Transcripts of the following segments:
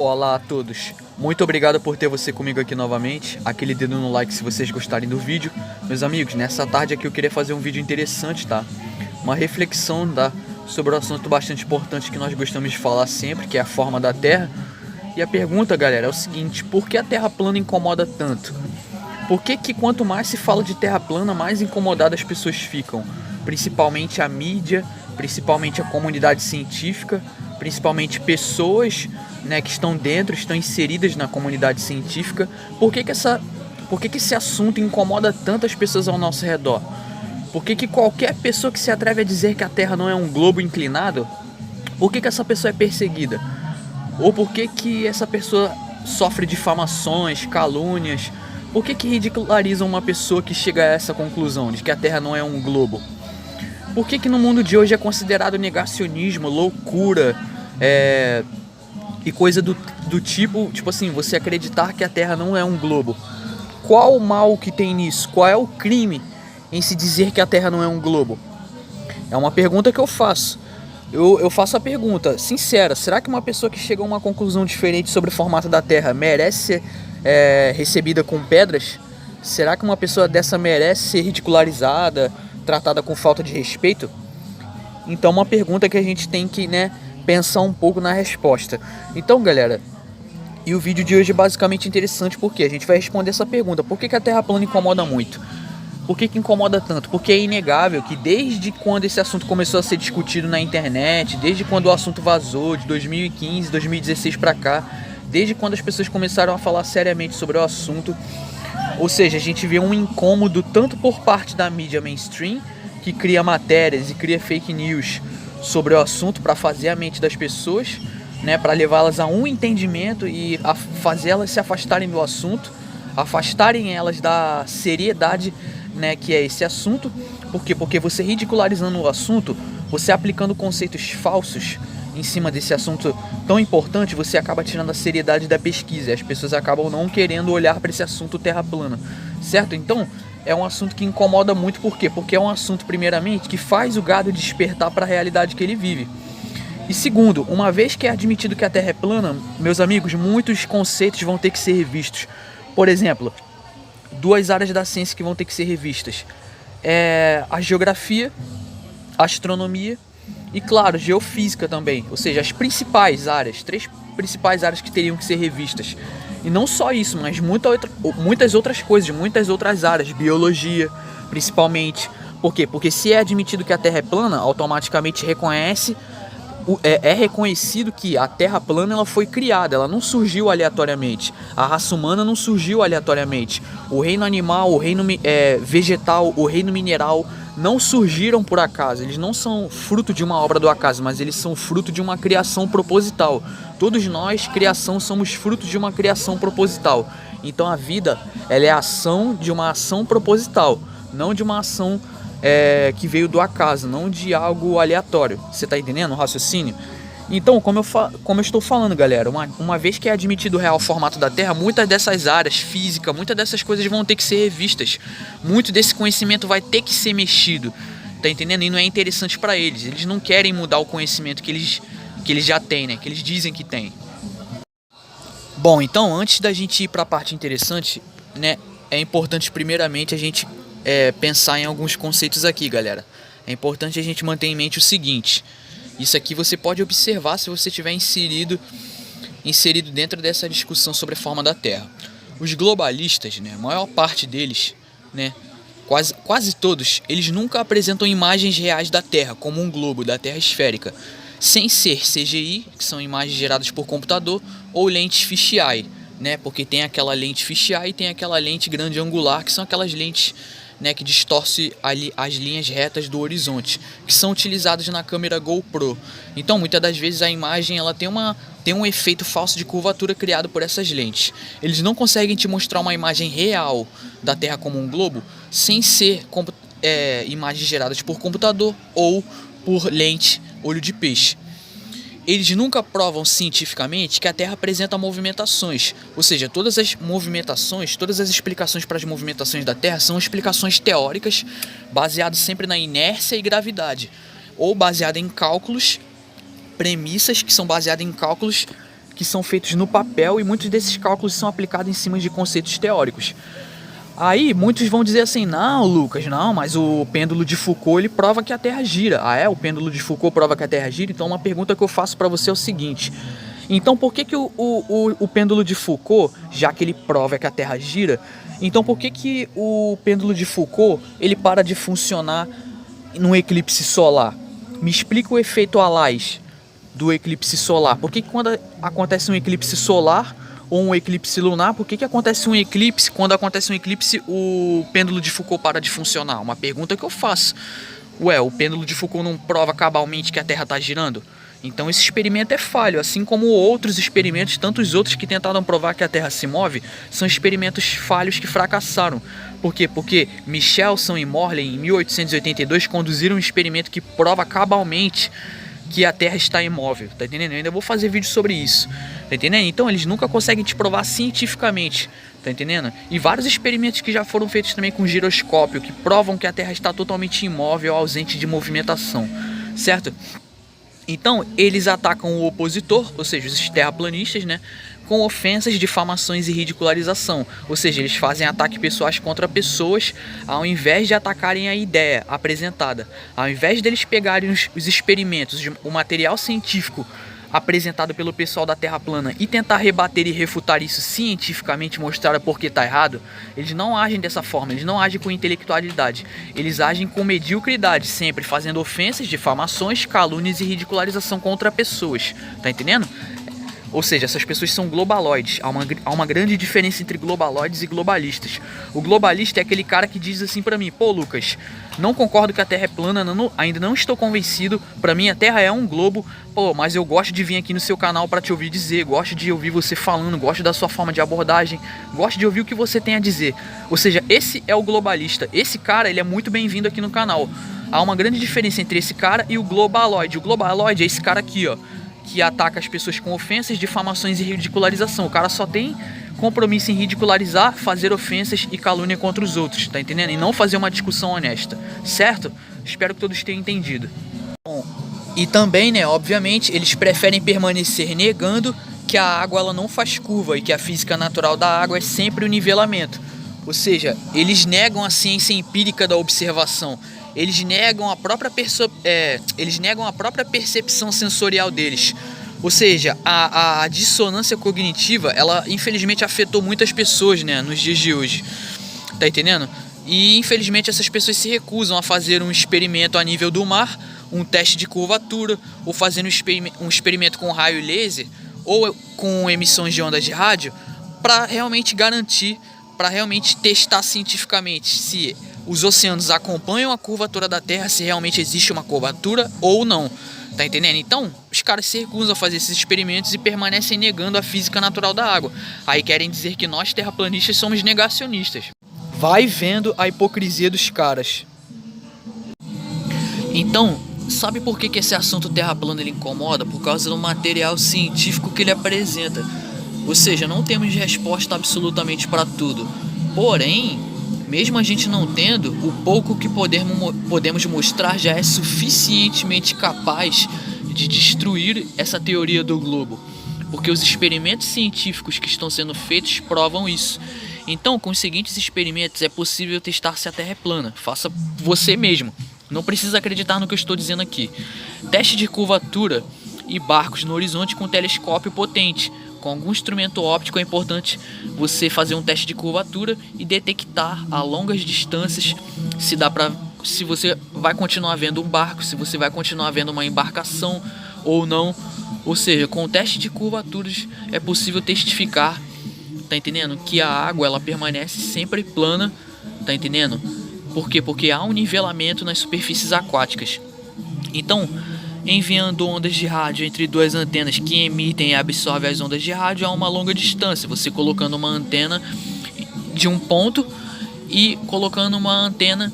Olá a todos, muito obrigado por ter você comigo aqui novamente, aquele dedo no like se vocês gostarem do vídeo. Meus amigos, nessa tarde aqui eu queria fazer um vídeo interessante, tá? Uma reflexão, tá? Sobre um assunto bastante importante que nós gostamos de falar sempre, que é a forma da Terra. E a pergunta, galera, é o seguinte: por que a Terra plana incomoda tanto? Por que quanto mais se fala de Terra plana, mais incomodadas as pessoas ficam? Principalmente a mídia, principalmente a comunidade científica, principalmente pessoas, né, que estão dentro, estão inseridas na comunidade científica. Por que esse assunto incomoda tantas pessoas ao nosso redor? Por que qualquer pessoa que se atreve a dizer que a Terra não é um globo inclinado, por que essa pessoa é perseguida? Ou por que essa pessoa sofre difamações, calúnias? Por que ridicularizam uma pessoa que chega a essa conclusão de que a Terra não é um globo? Por que no mundo de hoje é considerado negacionismo, loucura, e coisa do tipo assim, você acreditar que a Terra não é um globo? Qual o mal que tem nisso? Qual é o crime em se dizer que a Terra não é um globo? É uma pergunta que eu faço. Eu faço a pergunta sincera: será que uma pessoa que chega a uma conclusão diferente sobre o formato da Terra merece ser recebida com pedras? Será que uma pessoa dessa merece ser ridicularizada, tratada com falta de respeito? Então, uma pergunta que a gente tem que, pensar um pouco na resposta. Então, galera, e o vídeo de hoje é basicamente interessante porque a gente vai responder essa pergunta: por que a Terra plana incomoda muito? Por que incomoda tanto? Porque é inegável que desde quando esse assunto começou a ser discutido na internet, desde quando o assunto vazou, de 2015, 2016 pra cá, desde quando as pessoas começaram a falar seriamente sobre o assunto, ou seja, a gente vê um incômodo tanto por parte da mídia mainstream, que cria matérias e cria fake news sobre o assunto para fazer a mente das pessoas, para levá-las a um entendimento e a fazer elas se afastarem do assunto, afastarem elas da seriedade, que é esse assunto. Por quê? Porque você ridicularizando o assunto, você aplicando conceitos falsos em cima desse assunto tão importante, você acaba tirando a seriedade da pesquisa e as pessoas acabam não querendo olhar para esse assunto terra plana, certo? Então, é um assunto que incomoda muito. Por quê? Porque é um assunto, primeiramente, que faz o gado despertar para a realidade que ele vive. E segundo, uma vez que é admitido que a Terra é plana, meus amigos, muitos conceitos vão ter que ser revistos. Por exemplo, duas áreas da ciência que vão ter que ser revistas: a geografia, a astronomia e, claro, geofísica também. Ou seja, as principais áreas, três principais áreas que teriam que ser revistas. E não só isso, mas muitas outras coisas, muitas outras áreas, biologia principalmente. Por quê? Porque se é admitido que a Terra é plana, automaticamente é reconhecido que a Terra plana ela foi criada, ela não surgiu aleatoriamente. A raça humana não surgiu aleatoriamente. O reino animal, o reino vegetal, o reino mineral não surgiram por acaso. Eles não são fruto de uma obra do acaso, mas eles são fruto de uma criação proposital. Todos nós, criação, somos frutos de uma criação proposital. Então a vida, ela é a ação de uma ação proposital, não de uma ação que veio do acaso, não de algo aleatório. Você tá entendendo o raciocínio? Então, como eu estou falando, galera, uma vez que é admitido o real formato da Terra, muitas dessas áreas, física, muitas dessas coisas vão ter que ser revistas. Muito desse conhecimento vai ter que ser mexido, tá entendendo? E não é interessante para eles. Eles não querem mudar o conhecimento que eles já têm, que eles dizem que têm. Bom, então, antes da gente ir para a parte interessante, é importante primeiramente a gente pensar em alguns conceitos aqui, galera. É importante a gente manter em mente o seguinte: isso aqui você pode observar se você estiver inserido dentro dessa discussão sobre a forma da Terra. Os globalistas, a maior parte deles, quase todos, eles nunca apresentam imagens reais da Terra como um globo, da Terra esférica, sem ser CGI, que são imagens geradas por computador, ou lentes fisheye, porque tem aquela lente fisheye e tem aquela lente grande angular, que são aquelas lentes que distorce ali as linhas retas do horizonte, que são utilizadas na câmera GoPro. Então, muitas das vezes a imagem ela tem um efeito falso de curvatura criado por essas lentes. Eles não conseguem te mostrar uma imagem real da Terra como um globo sem ser imagens geradas por computador ou por lente olho de peixe. Eles nunca provam cientificamente que a Terra apresenta movimentações, ou seja, todas as movimentações, todas as explicações para as movimentações da Terra são explicações teóricas, baseadas sempre na inércia e gravidade, ou baseadas em cálculos, premissas que são baseadas em cálculos que são feitos no papel e muitos desses cálculos são aplicados em cima de conceitos teóricos. Aí muitos vão dizer assim, não, Lucas, não, mas o pêndulo de Foucault ele prova que a Terra gira. Ah, é? O pêndulo de Foucault prova que a Terra gira? Então uma pergunta que eu faço para você é o seguinte: então por que o pêndulo de Foucault, já que ele prova que a Terra gira, então por que o pêndulo de Foucault ele para de funcionar num eclipse solar? Me explica o efeito Alais do eclipse solar. Por que quando acontece um eclipse solar ou um eclipse lunar, por que acontece um eclipse? Quando acontece um eclipse, o pêndulo de Foucault para de funcionar? Uma pergunta que eu faço. Ué, o pêndulo de Foucault não prova cabalmente que a Terra está girando? Então esse experimento é falho, assim como outros experimentos, tantos outros que tentaram provar que a Terra se move, são experimentos falhos que fracassaram. Por quê? Porque Michelson e Morley, em 1882, conduziram um experimento que prova cabalmente que a Terra está imóvel, tá entendendo? Eu ainda vou fazer vídeo sobre isso, tá entendendo? Então eles nunca conseguem te provar cientificamente, tá entendendo? E vários experimentos que já foram feitos também com giroscópio, que provam que a Terra está totalmente imóvel, ausente de movimentação, certo? Então eles atacam o opositor, ou seja, os terraplanistas, né, com ofensas, difamações e ridicularização. Ou seja, eles fazem ataques pessoais contra pessoas ao invés de atacarem a ideia apresentada. Ao invés deles pegarem os experimentos, o material científico apresentado pelo pessoal da Terra plana e tentar rebater e refutar isso cientificamente, mostrar por que está errado, eles não agem dessa forma, eles não agem com intelectualidade, eles agem com mediocridade, sempre fazendo ofensas, difamações, calúnias e ridicularização contra pessoas, tá entendendo? Ou seja, essas pessoas são globaloides. Há uma grande diferença entre globaloides e globalistas. O globalista é aquele cara que diz assim pra mim: pô, Lucas, não concordo que a Terra é plana, ainda não estou convencido. Pra mim a Terra é um globo. Pô, mas eu gosto de vir aqui no seu canal pra te ouvir dizer. Gosto de ouvir você falando, gosto da sua forma de abordagem, gosto de ouvir o que você tem a dizer. Ou seja, esse é o globalista. Esse cara, ele é muito bem-vindo aqui no canal. Há uma grande diferença entre esse cara e o globaloide. O globaloide é esse cara aqui, ó, que ataca as pessoas com ofensas, difamações e ridicularização. O cara só tem compromisso em ridicularizar, fazer ofensas e calúnia contra os outros, tá entendendo? E não fazer uma discussão honesta, certo? Espero que todos tenham entendido. Bom, e também, né, obviamente, eles preferem permanecer negando que a água ela não faz curva e que a física natural da água é sempre o nivelamento. Ou seja, eles negam a ciência empírica da observação. Eles negam a própria percepção sensorial deles. Ou seja, a dissonância cognitiva, ela infelizmente afetou muitas pessoas, né, nos dias de hoje. Tá entendendo? E infelizmente essas pessoas se recusam a fazer um experimento a nível do mar, um teste de curvatura, ou fazer um experimento com raio laser, ou com emissões de ondas de rádio, para realmente garantir, para realmente testar cientificamente se os oceanos acompanham a curvatura da Terra, se realmente existe uma curvatura ou não. Tá entendendo? Então, os caras se recusam a fazer esses experimentos e permanecem negando a física natural da água. Aí querem dizer que nós, terraplanistas, somos negacionistas. Vai vendo a hipocrisia dos caras. Então, sabe por que esse assunto terra plana ele incomoda? Por causa do material científico que ele apresenta. Ou seja, não temos resposta absolutamente para tudo. Porém, mesmo a gente não tendo, o pouco que podemos mostrar já é suficientemente capaz de destruir essa teoria do globo. Porque os experimentos científicos que estão sendo feitos provam isso. Então, com os seguintes experimentos, é possível testar se a Terra é plana. Faça você mesmo. Não precisa acreditar no que eu estou dizendo aqui. Teste de curvatura e barcos no horizonte com telescópio potente. Com algum instrumento óptico é importante você fazer um teste de curvatura e detectar a longas distâncias se você vai continuar vendo um barco, se você vai continuar vendo uma embarcação ou não. Ou seja, com o teste de curvaturas é possível testificar, tá entendendo? Que a água ela permanece sempre plana, tá entendendo? Por quê? Porque há um nivelamento nas superfícies aquáticas. Então, enviando ondas de rádio entre duas antenas que emitem e absorvem as ondas de rádio a uma longa distância, você colocando uma antena de um ponto e colocando uma antena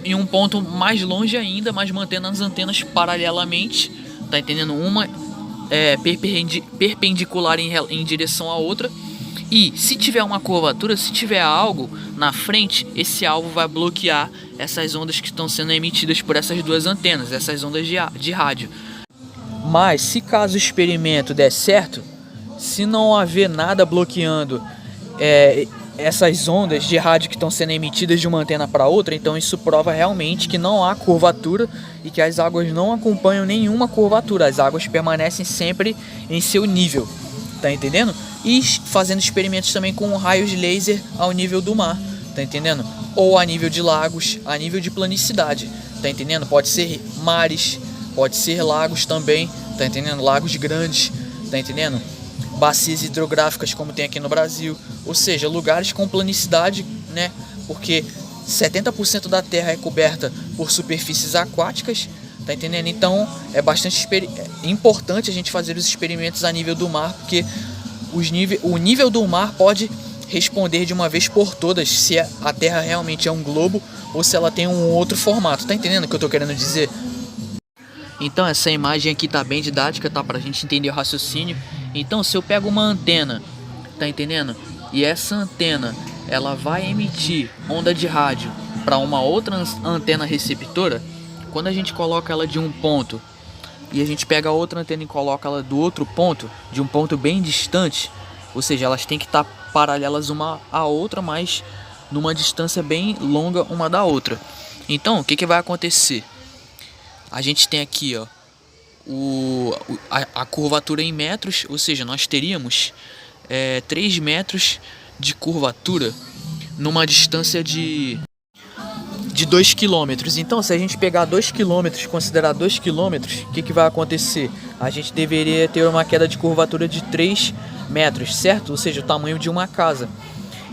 em um ponto mais longe ainda, mas mantendo as antenas paralelamente, tá entendendo? Uma perpendicular em direção à outra. E se tiver uma curvatura, se tiver algo na frente, esse alvo vai bloquear essas ondas que estão sendo emitidas por essas duas antenas, essas ondas de rádio. Mas se caso o experimento der certo, se não haver nada bloqueando essas ondas de rádio que estão sendo emitidas de uma antena para outra, então isso prova realmente que não há curvatura e que as águas não acompanham nenhuma curvatura, as águas permanecem sempre em seu nível, tá entendendo? E fazendo experimentos também com raios laser ao nível do mar, tá entendendo? Ou a nível de lagos, a nível de planicidade, tá entendendo? Pode ser mares, pode ser lagos também, tá entendendo? Lagos grandes, tá entendendo? Bacias hidrográficas como tem aqui no Brasil, ou seja, lugares com planicidade, né? Porque 70% da Terra é coberta por superfícies aquáticas, tá entendendo? Então é bastante importante a gente fazer os experimentos a nível do mar, porque o nível do mar pode responder de uma vez por todas se a Terra realmente é um globo ou se ela tem um outro formato, tá entendendo o que eu tô querendo dizer? Então essa imagem aqui tá bem didática, tá? Pra gente entender o raciocínio. Então se eu pego uma antena, tá entendendo? E essa antena, ela vai emitir onda de rádio para uma outra antena receptora. Quando a gente coloca ela de um ponto e a gente pega a outra antena e coloca ela do outro ponto, de um ponto bem distante, ou seja, elas têm que estar paralelas uma à outra, mas numa distância bem longa uma da outra. Então o que vai acontecer? A gente tem aqui, ó, a curvatura em metros, ou seja, nós teríamos 3 metros de curvatura numa distância de 2 km. Então, se a gente pegar 2 km, considerar 2 km, o que vai acontecer? A gente deveria ter uma queda de curvatura de 3 metros, certo? Ou seja, o tamanho de uma casa.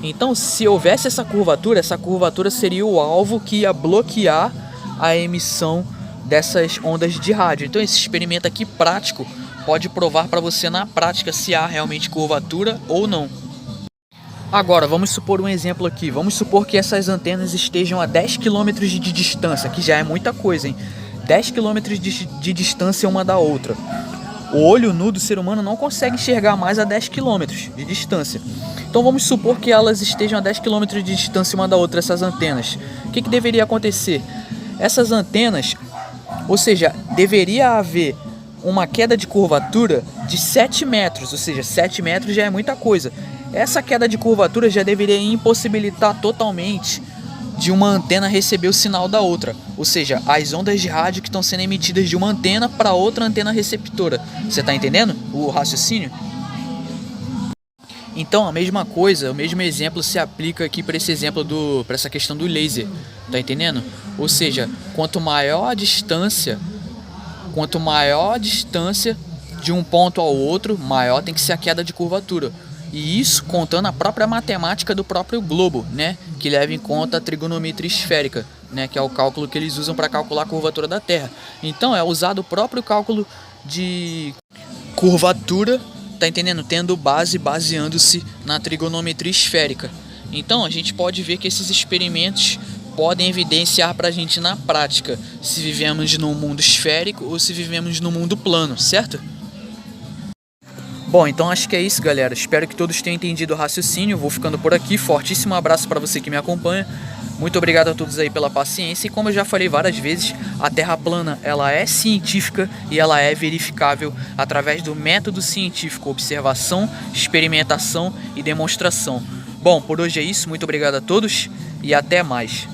Então, se houvesse essa curvatura seria o alvo que ia bloquear a emissão dessas ondas de rádio. Então esse experimento aqui prático pode provar para você na prática se há realmente curvatura ou não. Agora vamos supor um exemplo aqui. Vamos supor que essas antenas estejam a 10 km de distância, que já é muita coisa, hein? 10 km de distância uma da outra. O olho nu do ser humano não consegue enxergar mais a 10 km de distância. Então vamos supor que elas estejam a 10 km de distância uma da outra, essas antenas. O que deveria acontecer? Essas antenas, ou seja, deveria haver uma queda de curvatura de 7 metros, ou seja, 7 metros já é muita coisa. Essa queda de curvatura já deveria impossibilitar totalmente de uma antena receber o sinal da outra, ou seja, as ondas de rádio que estão sendo emitidas de uma antena para outra antena receptora. Você está entendendo o raciocínio? Então a mesma coisa, o mesmo exemplo se aplica aqui para esse exemplo para essa questão do laser, tá entendendo? Ou seja, quanto maior a distância de um ponto ao outro, maior tem que ser a queda de curvatura. E isso contando a própria matemática do próprio globo, né? Que leva em conta a trigonometria esférica, né? Que é o cálculo que eles usam para calcular a curvatura da Terra. Então é usado o próprio cálculo de curvatura, tá entendendo? Tendo baseando-se na trigonometria esférica. Então a gente pode ver que esses experimentos podem evidenciar pra gente na prática se vivemos num mundo esférico ou se vivemos num mundo plano, certo? Bom, então acho que é isso, galera. Espero que todos tenham entendido o raciocínio. Vou ficando por aqui. Fortíssimo abraço para você que me acompanha. Muito obrigado a todos aí pela paciência. E como eu já falei várias vezes, a Terra plana ela é científica e ela é verificável através do método científico: observação, experimentação e demonstração. Bom, por hoje é isso. Muito obrigado a todos e até mais.